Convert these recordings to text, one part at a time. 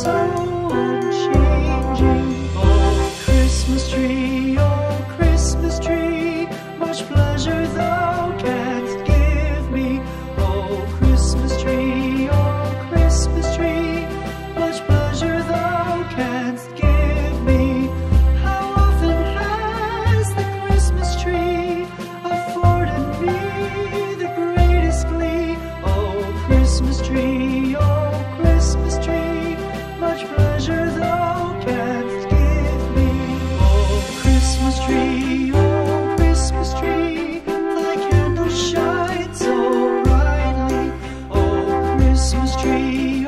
so unchanging. Oh, Christmas tree, much pleasure thou canst give me. Oh, Christmas tree, much pleasure thou canst give me. How often has the Christmas tree afforded me the greatest glee? Oh, Christmas tree, much pleasure thou canst give me. Oh, Christmas tree, thy candle shines so brightly. Oh, Christmas tree,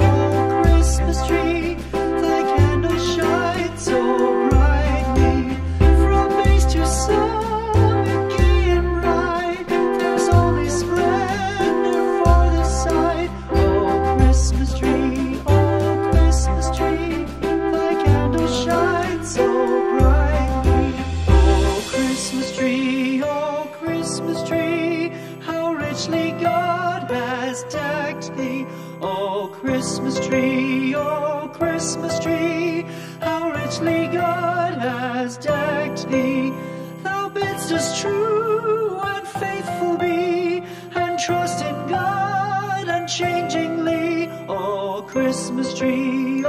thy candle shines so brightly. From base to summit, gay and bright, there's only splendor for the sight. Oh, Christmas tree, thy candle shines so brightly. Oh, Christmas tree, how richly God has decked thee. Oh, Christmas tree, how richly God has decked thee. Thou bidst us true and faithful be, and trust in God unchangingly. Oh, Christmas tree,